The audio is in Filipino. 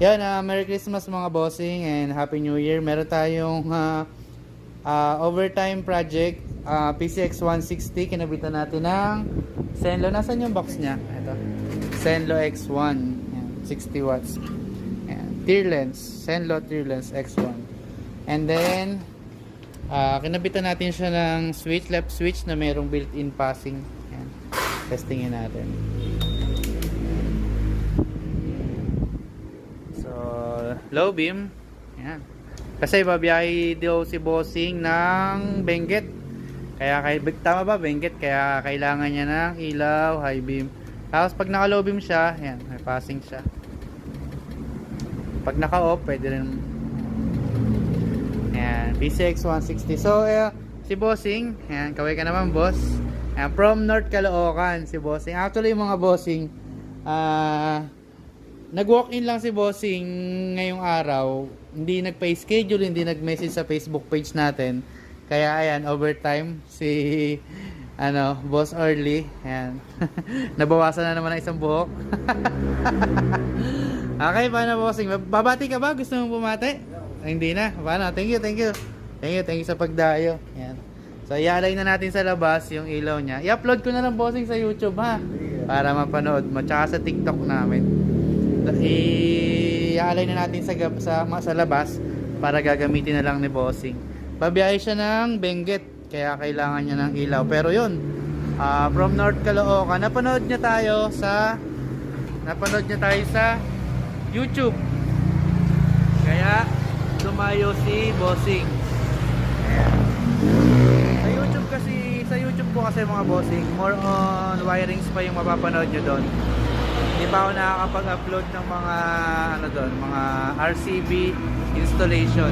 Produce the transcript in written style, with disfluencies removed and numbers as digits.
Yan, Merry Christmas mga bossing and Happy New Year. Meron tayong overtime project, PCX 160. Kinabitan natin ng Zenlo. Nasaan yung box niya? Ito. Zenlo X1. Yan, 60 watts. Yan. Tear lens. Zenlo tear lens X1. And then, kinabitan natin siya ng switch, left switch na mayroong built-in passing. Yan. Testingin natin. Low beam. Ayan. Kasi babiyahe daw si bossing ng Benguet. Kaya tama ba Benguet? Kaya kailangan niya ng ilaw, high beam. Tapos pag naka low beam siya, ayan, may passing siya. Pag naka off, pwede rin. Ayan, PCX 160. So, si bossing, ayan, kaway ka naman boss. Ayan, from North Caloocan si bossing. Actually, yung mga bossing, nag-walk-in lang si bossing ngayong araw. Hindi nagpa-schedule, hindi nag-message sa Facebook page natin. Kaya ayan, overtime si Boss Early. Ayan. Nabawasan na naman ng isang buhok. Okay, paano bossing? Babati ka ba? Gusto mong bumati? Hindi na. Paano? Thank you. Thank you sa pagdayo. Ayan. So, i-align na natin sa labas yung ilaw niya. I-upload ko na lang bossing sa YouTube ha. Para mapanood mo. Tsaka sa TikTok namin. I-alay na natin sa labas para gagamitin na lang ni bossing. Babiyahe siya ng Benguet kaya kailangan niya ng ilaw, pero yun, from North Caloocan. Napanood niya tayo sa YouTube, kaya tumayo si bossing. Ayan. Sa YouTube ko kasi mga bossing, more on wirings pa yung mapapanood nyo doon. Hindi pa ako nakakapag-upload ng mga mga RCB installation.